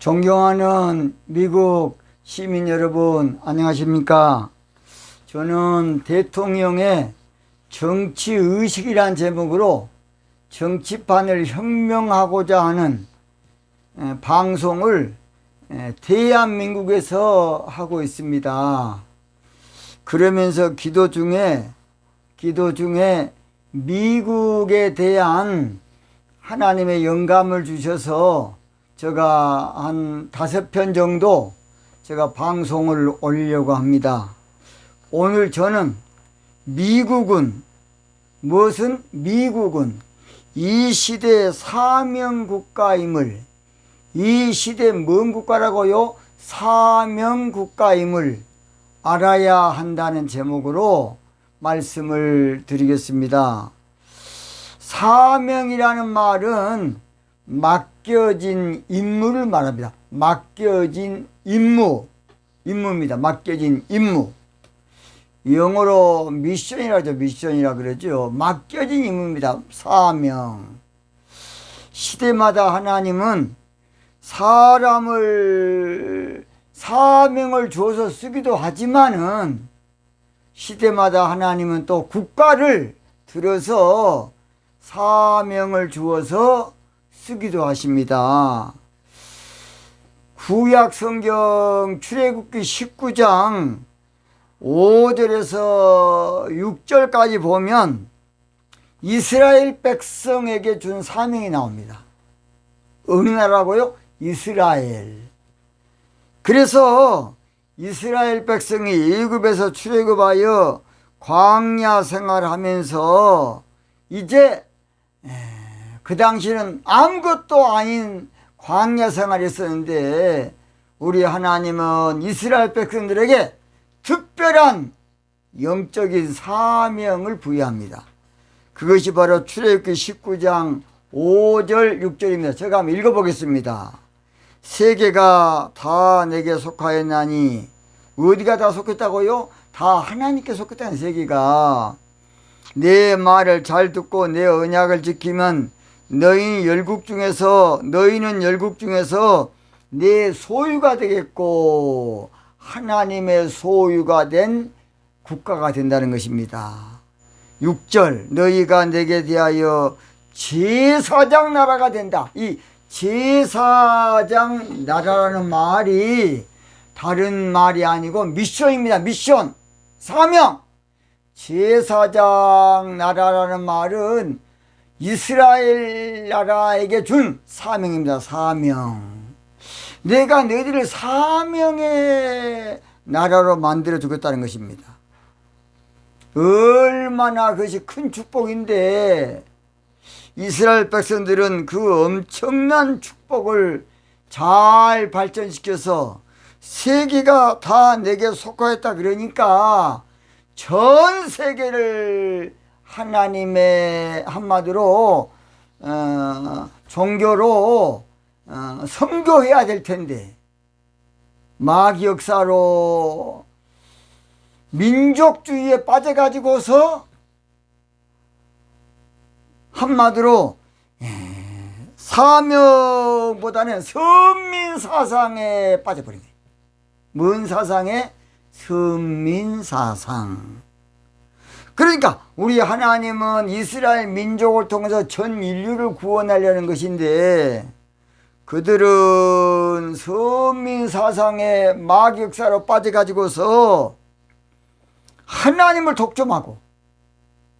존경하는 미국 시민 여러분, 안녕하십니까? 저는 대통령의 정치의식이란 제목으로 정치판을 혁명하고자 하는 방송을 대한민국에서 하고 있습니다. 그러면서 기도 중에 미국에 대한 하나님의 영감을 주셔서 제가 한 5편 정도 제가 방송을 올리려고 합니다. 오늘 저는 미국은 이 시대의 사명국가임을, 이 시대의 뭔 국가라고요? 사명국가임을 알아야 한다는 제목으로 말씀을 드리겠습니다. 사명이라는 말은 맡겨진 임무를 말합니다. 맡겨진 임무입니다. 맡겨진 임무. 영어로 미션이라죠. 미션이라 그러죠. 맡겨진 임무입니다. 사명. 시대마다 하나님은 사람을 사명을 주어서 쓰기도 하지만은 시대마다 하나님은 또 국가를 들어서 사명을 주어서 쓰기도 하십니다. 구약 성경 출애굽기 19장 5절에서 6절까지 보면 이스라엘 백성에게 준 사명이 나옵니다. 어느 나라고요? 이스라엘. 그래서 이스라엘 백성이 애굽에서 출애굽하여 광야 생활하면서 이제 그 당시는 아무것도 아닌 광야 생활이었었는데 우리 하나님은 이스라엘 백성들에게 특별한 영적인 사명을 부여합니다. 그것이 바로 출애굽기 19장 5절 6절입니다. 제가 한번 읽어보겠습니다. 세계가 다 내게 속하였나니, 어디가 다 속했다고요? 다 하나님께 속했다는 세계가. 내 말을 잘 듣고 내 언약을 지키면 너희는 열국 중에서 내 소유가 되겠고 하나님의 소유가 된 국가가 된다는 것입니다. 6절 너희가 내게 대하여 제사장 나라가 된다. 이 제사장 나라라는 말이 다른 말이 아니고 미션입니다. 미션, 사명. 제사장 나라라는 말은 이스라엘 나라에게 준 사명입니다. 사명. 내가 너희들을 사명의 나라로 만들어 주겠다는 것입니다. 얼마나 그것이 큰 축복인데 이스라엘 백성들은 그 엄청난 축복을 잘 발전시켜서 세계가 다 내게 속하였다 그러니까 전 세계를 하나님의 한마디로 종교로 선교해야 될 텐데 마귀 역사로 민족주의에 빠져가지고서 한마디로 사명보다는 선민사상에 빠져버린 거예요. 뭔 사상에? 선민사상. 그러니까 우리 하나님은 이스라엘 민족을 통해서 전 인류를 구원하려는 것인데 그들은 선민사상의 마귀 역사로 빠져가지고서 하나님을 독점하고,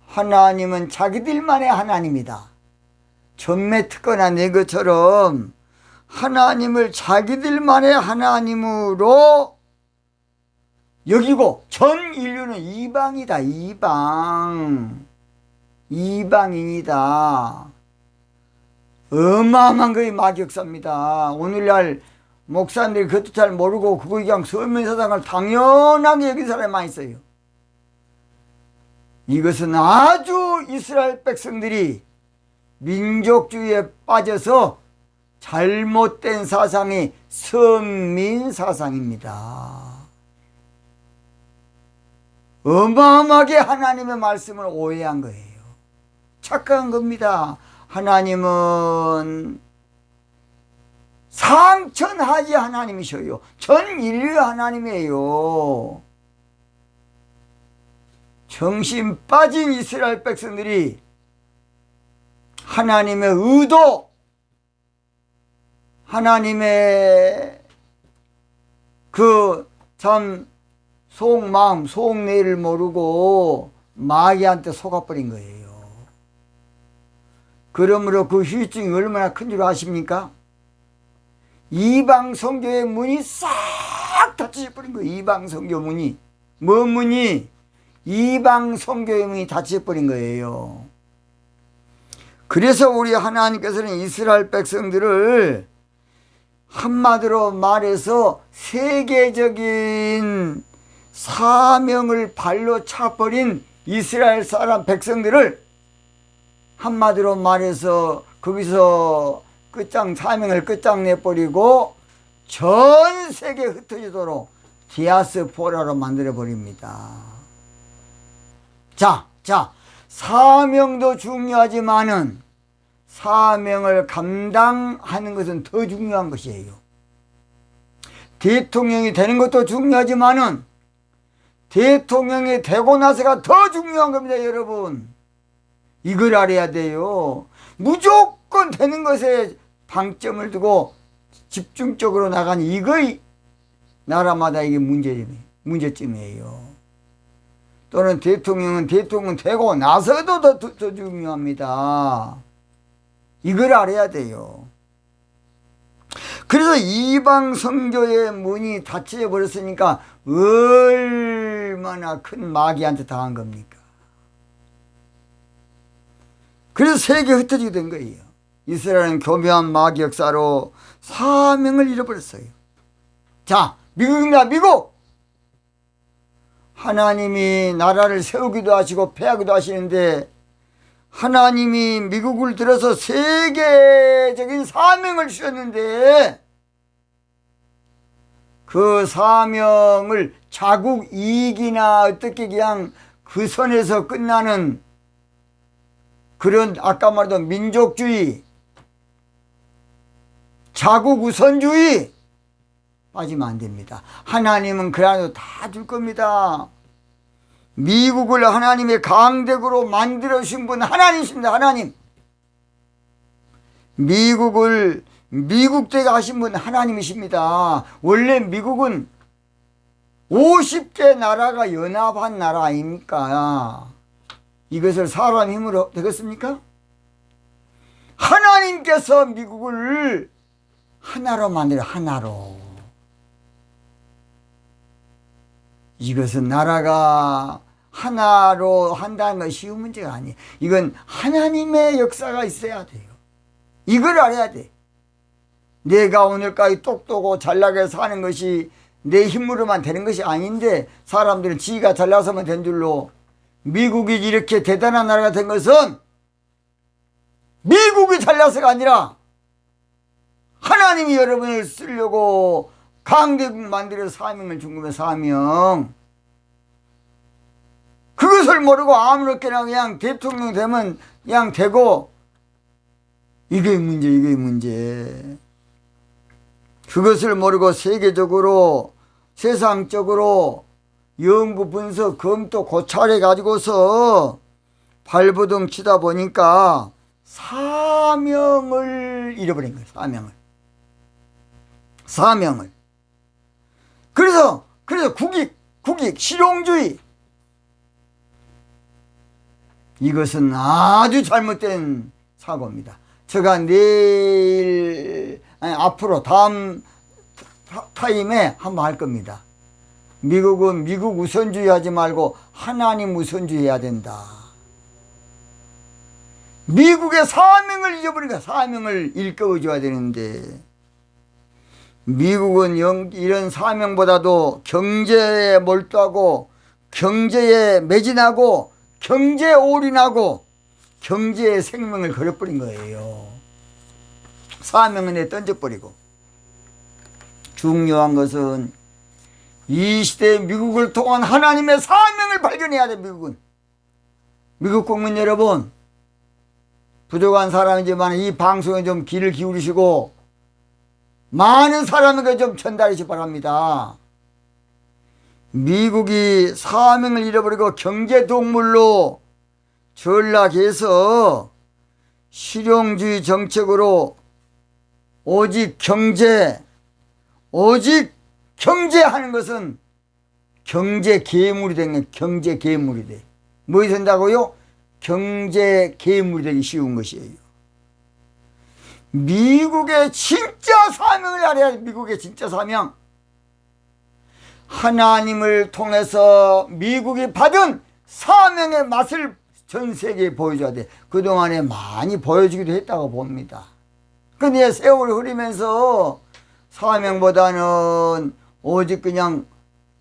하나님은 자기들만의 하나님이다. 전매 특허나 내 것처럼 하나님을 자기들만의 하나님으로 여기고 전 인류는 이방이다. 이방인이다. 어마어마한 거의 마귀 역사입니다. 오늘날 목사님들이 그것도 잘 모르고 그거 그냥 선민사상을 당연하게 여긴 사람이 많이 있어요. 이것은 아주 이스라엘 백성들이 민족주의에 빠져서 잘못된 사상이 선민사상입니다. 어마어마하게 하나님의 말씀을 오해한 거예요. 착각한 겁니다. 하나님은 상천하지 하나님이셔요. 전 인류의 하나님이에요. 정신 빠진 이스라엘 백성들이 하나님의 의도, 하나님의 그 참 속마음, 속내를 모르고 마귀한테 속아버린 거예요. 그러므로 그 후유증이 얼마나 큰 줄 아십니까? 이방 선교의 문이 싹 닫혀버린 거예요. 이방 선교 문이. 뭔 문이? 이방 선교의 문이 닫혀버린 거예요. 그래서 우리 하나님께서는 이스라엘 백성들을 한마디로 말해서 세계적인 사명을 발로 차버린 이스라엘 사람 백성들을 한마디로 말해서 거기서 사명을 끝장내버리고 전 세계에 흩어지도록 디아스포라로 만들어버립니다. 자, 사명도 중요하지만은 사명을 감당하는 것은 더 중요한 것이에요. 대통령이 되는 것도 중요하지만은 대통령이 되고 나서가 더 중요한 겁니다, 여러분. 이걸 알아야 돼요. 무조건 되는 것에 방점을 두고 집중적으로 나간 이거의 나라마다 이게 문제점이에요. 또는 대통령은 대통령 되고 나서도 더 중요합니다. 이걸 알아야 돼요. 그래서 이방 선교의 문이 닫혀 버렸으니까 얼마나 큰 마귀한테 당한 겁니까? 그래서 세계에 흩어지게 된 거예요. 이스라엘은 교묘한 마귀 역사로 사명을 잃어버렸어요. 자, 미국입니다. 미국! 하나님이 나라를 세우기도 하시고 폐하기도 하시는데 하나님이 미국을 들어서 세계적인 사명을 주셨는데 그 사명을 자국 이익이나 어떻게 그냥 그 선에서 끝나는 그런 아까 말했던 민족주의, 자국 우선주의 빠지면 안 됩니다. 하나님은 그 안에도 다 줄 겁니다. 미국을 하나님의 강대국으로 만들어주신 분 하나님이십니다. 하나님. 미국을 미국되게 하신 분 하나님이십니다. 원래 미국은 50개 나라가 연합한 나라 아닙니까? 이것을 사람 힘으로 되겠습니까? 하나님께서 미국을 하나로 만들어 하나로. 이것은 나라가 하나로 한다는 것이 쉬운 문제가 아니에요. 이건 하나님의 역사가 있어야 돼요. 이걸 알아야 돼. 내가 오늘까지 똑똑하고 잘나게 사는 것이 내 힘으로만 되는 것이 아닌데 사람들은 지가 잘나서만 된 줄로 미국이 이렇게 대단한 나라가 된 것은 미국이 잘나서가 아니라 하나님이 여러분을 쓰려고 강대국 만들어서 사명을 준 거면 사명. 그것을 모르고 아무렇게나 그냥 대통령 되면 그냥 되고 이게 문제. 그것을 모르고 세계적으로 세상적으로 연구 분석 검토 고찰해 가지고서 발버둥 치다 보니까 사명을 잃어버린 거예요. 사명을. 그래서 국익, 실용주의. 이것은 아주 잘못된 사고입니다. 제가 앞으로 다음 타임에 한번 할 겁니다. 미국은 미국 우선주의 하지 말고 하나님 우선주의 해야 된다. 미국의 사명을 잊어버리니까 사명을 일깨워줘야 되는데 미국은 이런 사명보다도 경제에 몰두하고 경제에 매진하고 경제에 올인하고 경제의 생명을 걸어버린 거예요. 사명은 던져버리고. 중요한 것은 이 시대의 미국을 통한 하나님의 사명을 발견해야 돼. 미국 국민 여러분, 부족한 사람이지만 이 방송에 좀 귀를 기울이시고 많은 사람에게 좀 전달하시 바랍니다. 미국이 사명을 잃어버리고 경제동물로 전락해서 실용주의 정책으로 오직 경제하는 것은 경제 괴물이 된 거예요. 경제 괴물이 돼. 뭐이 된다고요? 경제 괴물이 되기 쉬운 것이에요. 미국의 진짜 사명을 알아야 돼. 미국의 진짜 사명. 하나님을 통해서 미국이 받은 사명의 맛을 전 세계에 보여줘야 돼. 그동안에 많이 보여주기도 했다고 봅니다. 근데 세월이 흐르면서 사명보다는 오직 그냥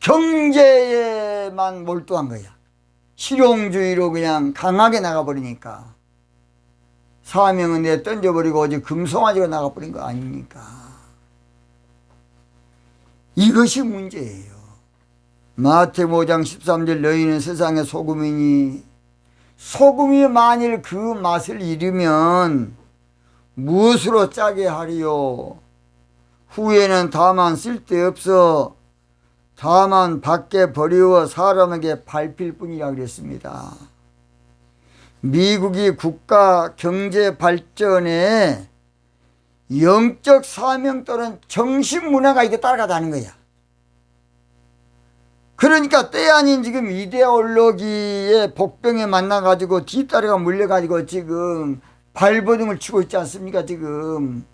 경제에만 몰두한 거야. 실용주의로 그냥 강하게 나가버리니까 사명은 내 던져버리고 오직 금송아지가 나가버린 거 아닙니까? 이것이 문제예요. 마태복음 5장 13절 너희는 세상의 소금이니 소금이 만일 그 맛을 잃으면 무엇으로 짜게 하리요? 후에는 다만 쓸데없어 다만 밖에 버리워 사람에게 밟힐 뿐이라 그랬습니다. 미국이 국가 경제 발전에 영적 사명 또는 정신 문화가 이게 따라가다는 거야. 그러니까 때 아닌 지금 이데올로기의 복병에 만나가지고 뒤따라가 물려가지고 지금 발버둥을 치고 있지 않습니까? 지금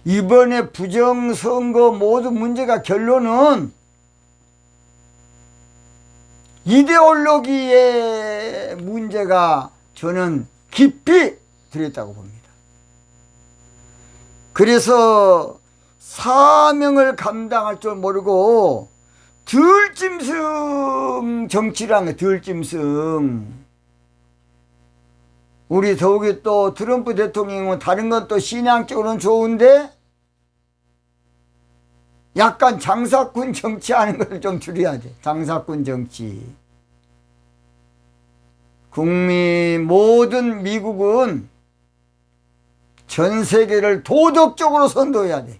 이번에 부정선거 모든 문제가 결론은 이데올로기의 문제가 저는 깊이 들어있다고 봅니다. 그래서 사명을 감당할 줄 모르고 들짐승 정치라는 거예요. 들짐승. 우리 더욱이 또 트럼프 대통령은 다른 건 또 신앙적으로는 좋은데 약간 장사꾼 정치하는 걸 좀 줄여야 돼. 장사꾼 정치. 모든 미국은 전 세계를 도덕적으로 선도해야 돼.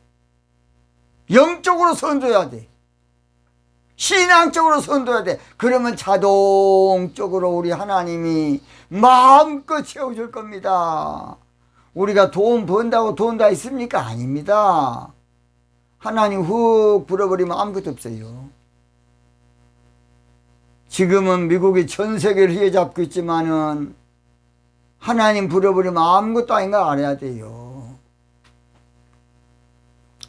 영적으로 선도해야 돼. 신앙적으로 선도해야 돼. 그러면 자동적으로 우리 하나님이 마음껏 채워줄 겁니다. 우리가 돈 번다고 돈 다 있습니까? 아닙니다. 하나님 훅 불어버리면 아무것도 없어요. 지금은 미국이 전 세계를 휘어잡고 있지만은 하나님 불어버리면 아무것도 아닌 걸 알아야 돼요.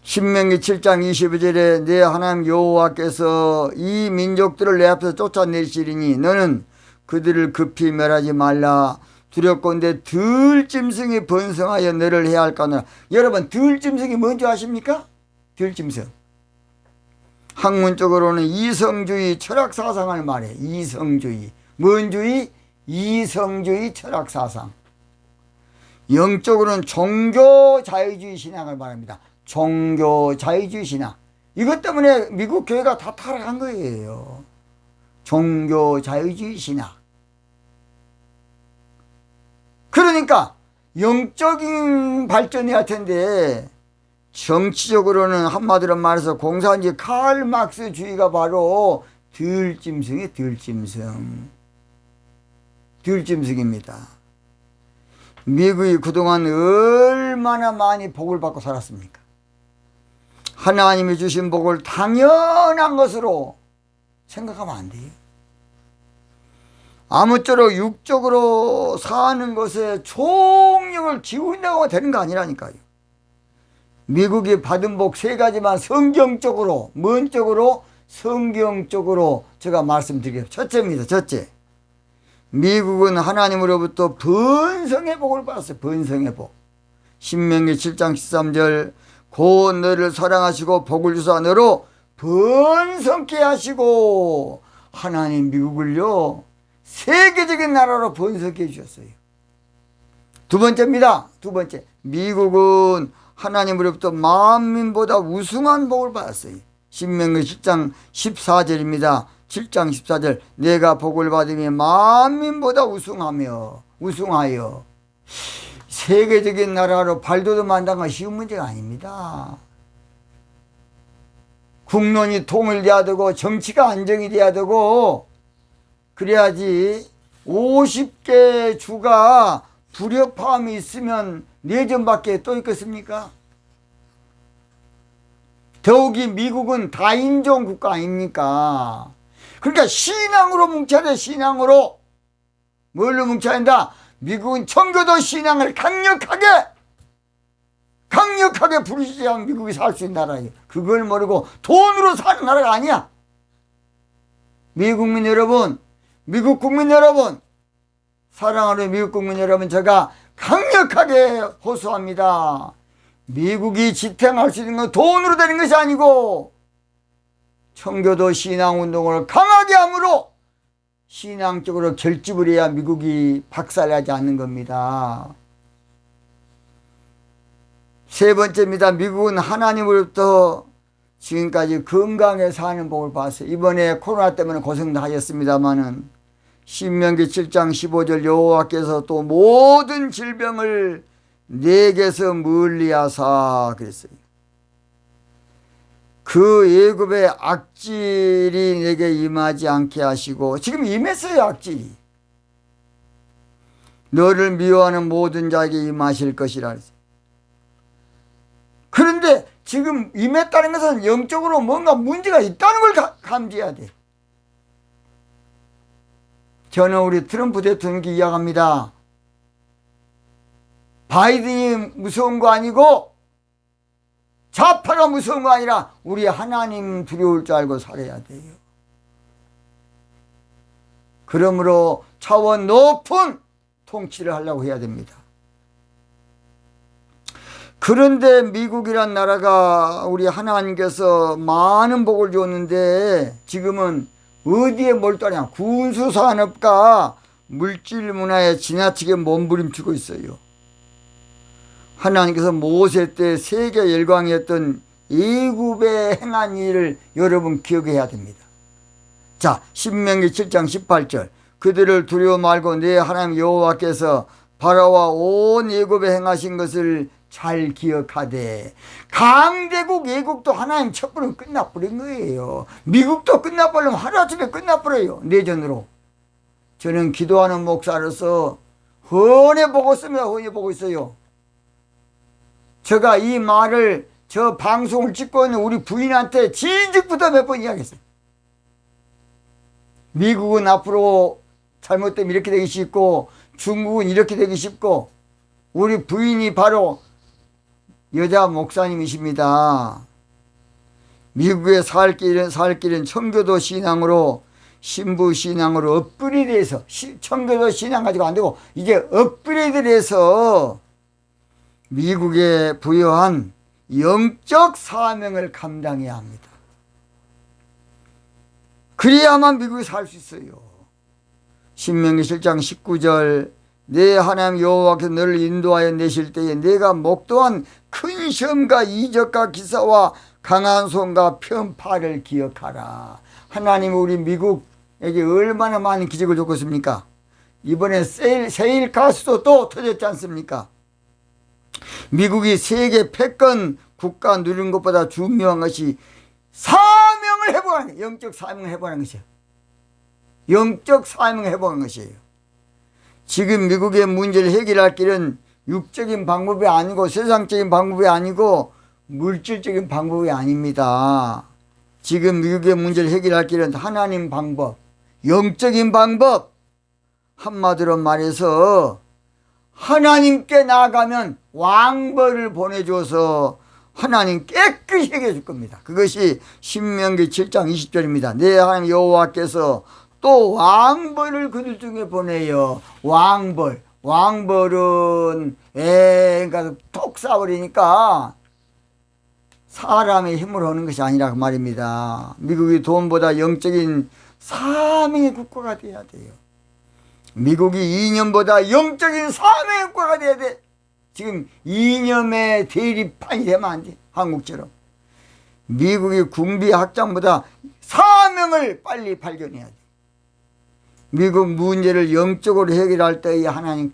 신명기 7장 22절에 내 하나님 여호와께서 이 민족들을 내 앞에서 쫓아내시리니 너는 그들을 급히 멸하지 말라. 두렵건대 들짐승이 번성하여 너를 해야 할까노라. 여러분 들짐승이 뭔지 아십니까? 들짐승. 학문적으로는 이성주의 철학사상을 말해. 이성주의. 뭔 주의? 이성주의 철학사상. 영적으로는 종교자유주의 신앙을 말합니다. 종교자유주의 신앙. 이것 때문에 미국 교회가 다 타락한 거예요. 종교자유주의 신앙. 그러니까 영적인 발전이 할 텐데 정치적으로는 한마디로 말해서 공산주의 칼 막스주의가 바로 들짐승이에요. 들짐승입니다. 미국이 그동안 얼마나 많이 복을 받고 살았습니까? 하나님이 주신 복을 당연한 것으로 생각하면 안 돼요. 아무쪼록 육적으로 사는 것에 총력을 기울인다고 되는 거 아니라니까요. 미국이 받은 복 세 가지만 성경적으로, 뭔 쪽으로? 성경적으로 제가 말씀드리겠습니다. 첫째입니다. 첫째. 미국은 하나님으로부터 번성의 복을 받았어요. 번성의 복. 신명기 7장 13절 곧 너를 사랑하시고 복을 주사 너로 번성케 하시고 하나님 미국을요 세계적인 나라로 번성케 해주셨어요. 두 번째입니다. 두 번째. 미국은 하나님으로부터 만민보다 우승한 복을 받았어요. 신명기 7장 14절입니다. 7장 14절 내가 복을 받으며 만민보다 우승하여 세계적인 나라로 발돋움한다는 건 쉬운 문제가 아닙니다. 국론이 통일돼야 되고 정치가 안정이 돼야 되고 그래야지. 50개 주가 불협화음이 있으면 내전밖에 또 있겠습니까? 더욱이 미국은 다인종 국가 아닙니까? 그러니까 신앙으로 뭉쳐야 돼. 신앙으로. 뭘로 뭉쳐야 한다? 미국은 청교도 신앙을 강력하게 부르시면 미국이 살 수 있는 나라예요. 그걸 모르고 돈으로 사는 나라가 아니야. 미국 국민 여러분, 사랑하는 미국 국민 여러분, 제가 강력하게 호소합니다. 미국이 지탱할 수 있는 건 돈으로 되는 것이 아니고 청교도 신앙운동을 강하게 함으로 신앙적으로 결집을 해야 미국이 박살나지 않는 겁니다. 세 번째입니다. 미국은 하나님으로부터 지금까지 건강에 사는 복을 봤어요. 이번에 코로나 때문에 고생도 하셨습니다마는 신명기 7장 15절 여호와께서 또 모든 질병을 내게서 멀리하사 그랬어요. 그 애굽의 악질이 내게 임하지 않게 하시고, 지금 임했어요. 악질이. 너를 미워하는 모든 자에게 임하실 것이라 그랬어요. 그런데 지금 임했다는 것은 영적으로 뭔가 문제가 있다는 걸 감지해야 돼. 저는 우리 트럼프 대통령께 이야기합니다. 바이든이 무서운 거 아니고 좌파가 무서운 거 아니라 우리 하나님 두려울 줄 알고 살아야 돼요. 그러므로 차원 높은 통치를 하려고 해야 됩니다. 그런데 미국이란 나라가 우리 하나님께서 많은 복을 줬는데 지금은 어디에 몰두하냐? 군수산업과 물질문화에 지나치게 몸부림치고 있어요. 하나님께서 모세 때 세계 열강이었던 애굽에 행한 일을 여러분 기억해야 됩니다. 자, 신명기 7장 18절 그들을 두려워 말고 내 하나님 여호와께서 바라와 온 애굽에 행하신 것을 잘 기억하되. 강대국 애국도 하나님 첩부는 끝나버린 거예요. 미국도 끝나버리면 하루아침에 끝나버려요. 내전으로. 저는 기도하는 목사로서 훤히 보고 있습니다. 훤히 보고 있어요. 제가 이 말을 저 방송을 찍고 있는 우리 부인한테 진즉부터 몇 번 이야기했어요. 미국은 앞으로 잘못되면 이렇게 되기 쉽고 중국은 이렇게 되기 쉽고, 우리 부인이 바로 여자 목사님이십니다. 미국에 살 길은 청교도 신앙으로, 신부 신앙으로 업그레이드해서, 청교도 신앙 가지고 안 되고 이제 업그레이드를 해서 미국에 부여한 영적 사명을 감당해야 합니다. 그래야만 미국에 살 수 있어요. 신명기 7장 19절 내 하나님 여호와께서 너를 인도하여 내실 때에 내가 목도한 큰 시험과 이적과 기사와 강한 손과 편파를 기억하라. 하나님 우리 미국에게 얼마나 많은 기적을 줬겠습니까? 이번에 세일 가스도 또 터졌지 않습니까? 미국이 세계 패권 국가 누리는 것보다 중요한 것이 사명을 회복하는 거예요. 영적 사명을 회복하는 것이에요. 영적 사명을 회복하는 것이에요. 지금 미국의 문제를 해결할 길은 육적인 방법이 아니고 세상적인 방법이 아니고 물질적인 방법이 아닙니다. 지금 미국의 문제를 해결할 길은 하나님 방법, 영적인 방법. 한마디로 말해서 하나님께 나아가면 왕벌을 보내줘서 하나님 깨끗이 해결해 줄 겁니다. 그것이 신명기 7장 20절입니다. 내 하나님 여호와께서 또 왕벌을 그들 중에 보내요. 왕벌은 그러니까 톡 쏴버리니까 사람의 힘으로 오는 것이 아니라 그 말입니다. 미국이 돈보다 영적인 사명의 국가가 돼야 돼요. 미국이 이념보다 영적인 사명의 국가가 돼야 돼. 지금 이념의 대립판이 되면 안 돼. 한국처럼. 미국이 군비 확장보다 사명을 빨리 발견해야 돼. 미국 문제를 영적으로 해결할 때에 하나님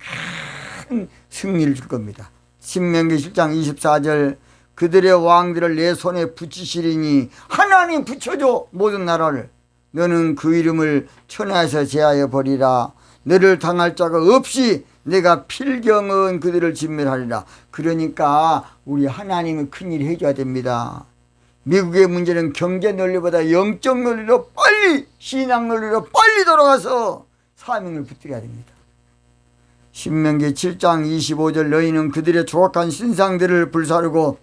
큰 승리를 줄 겁니다. 신명기 7장 24절 그들의 왕들을 내 손에 붙이시리니 하나님 붙여줘 모든 나라를 너는 그 이름을 천하에서 제하여 버리라 너를 당할 자가 없이 내가 필경은 그들을 진멸하리라. 그러니까 우리 하나님은 큰일 해줘야 됩니다. 미국의 문제는 경제 논리보다 영적 논리로 빨리 신앙 논리로 빨리 돌아가서 사명을 붙들어야 됩니다. 신명기 7장 25절 너희는 그들의 조각한 신상들을 불사르고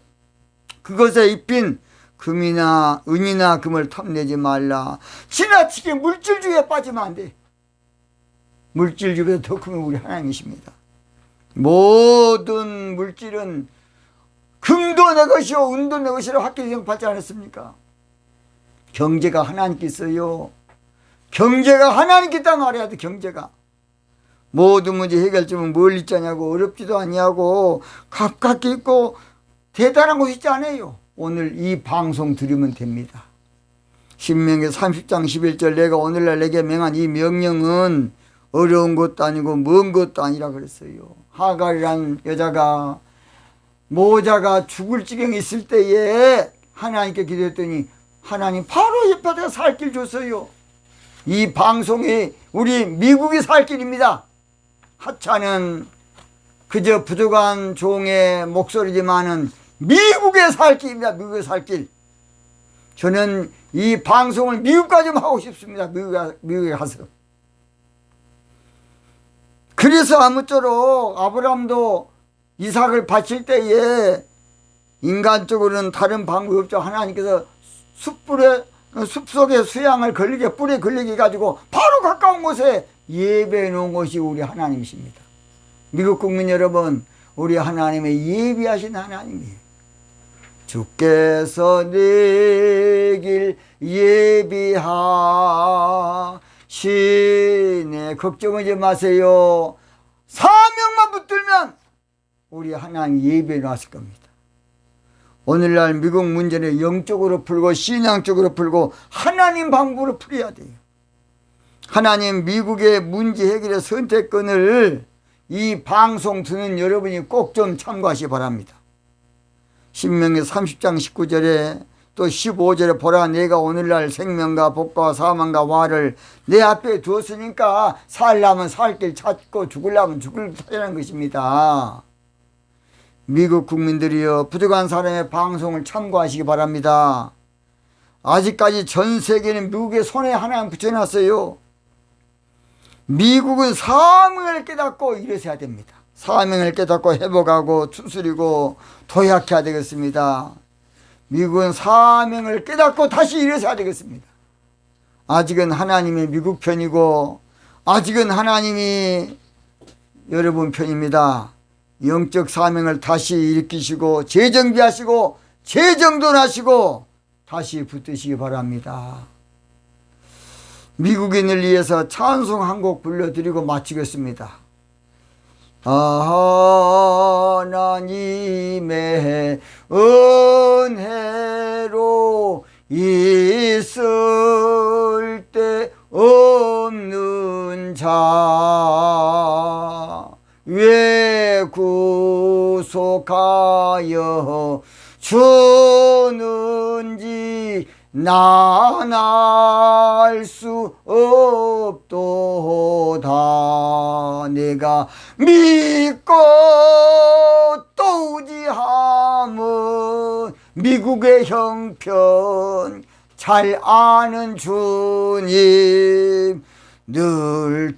그것에 입힌 금이나 은이나 금을 탐내지 말라. 지나치게 물질주의에 빠지면 안 돼. 물질주의보다 더 큰 우리 하나님이십니다. 모든 물질은 금도 내 것이요 은도 내 것이라 학교에서 받지 않았습니까? 경제가 하나님께 있어요. 경제가 하나님께 있다 말해야 돼. 경제가 모든 문제 해결점은 뭘 있자냐고 어렵지도 아니하고 가깝게 있고 대단한 곳 있지 않아요. 오늘 이 방송 들으면 됩니다. 신명기 30장 11절 내가 오늘날 내게 명한 이 명령은 어려운 것도 아니고 먼 것도 아니라 그랬어요. 하갈이란 여자가 모자가 죽을 지경에 있을 때에 하나님께 기도했더니 하나님 바로 옆에다가 살 길 줬어요. 이 방송이 우리 미국이 살 길입니다. 하찮은 그저 부족한 종의 목소리지만은 미국의 살 길입니다. 미국의 살 길. 저는 이 방송을 미국까지 좀 하고 싶습니다. 미국에 가서. 그래서 아무쪼록 아브라함도 이삭을 바칠 때에 인간적으로는 다른 방법이 없죠. 하나님께서 숲속에 수양을 걸리게 뿔에 걸리게 해가지고 바로 가까운 곳에 예배해 놓은 것이 우리 하나님이십니다. 미국 국민 여러분, 우리 하나님의 예비하신 하나님이에요. 주께서 내 길 예비하시네. 걱정하지 마세요. 사명만 붙들면 우리 하나님 예배해 놨을 겁니다. 오늘날 미국 문제는 영적으로 풀고 신앙적으로 풀고 하나님 방법으로 풀어야 돼요. 하나님 미국의 문제 해결의 선택권을 이 방송 듣는 여러분이 꼭 좀 참고하시기 바랍니다. 신명기 30장 19절에 또 15절에 보라 내가 오늘날 생명과 복과 사망과 화를 내 앞에 두었으니까 살려면 살 길 찾고 죽으려면 죽을 길 찾으라는 것입니다. 미국 국민들이여 부족한 사람의 방송을 참고하시기 바랍니다. 아직까지 전 세계는 미국의 손에 하나님 붙여놨어요. 미국은 사명을 깨닫고 일어서야 됩니다. 사명을 깨닫고 회복하고 추스리고 도약해야 되겠습니다. 미국은 사명을 깨닫고 다시 일어서야 되겠습니다. 아직은 하나님이 미국 편이고 아직은 하나님이 여러분 편입니다. 영적 사명을 다시 일으키시고 재정비하시고 재정돈하시고 다시 붙드시기 바랍니다. 미국인을 위해서 찬송 한 곡 불러드리고 마치겠습니다. 하나님의 은혜로 있을 때 없는 자 왜 구속하여 주는지 난 알 수 없도다. 내가 믿고 또 의지함은 미국의 형편 잘 아는 주님 늘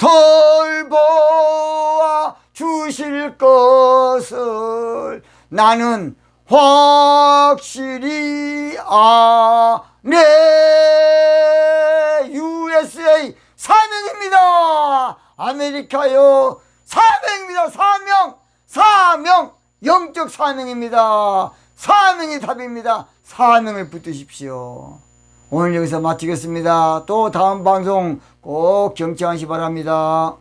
돌보아 주실 것을 나는 확실히 아네. USA 사명입니다. 아메리카요 사명입니다. 사명 영적 사명입니다. 사명이 답입니다. 사명을 붙드십시오. 오늘 여기서 마치겠습니다. 또 다음 방송 꼭 경청하시 바랍니다.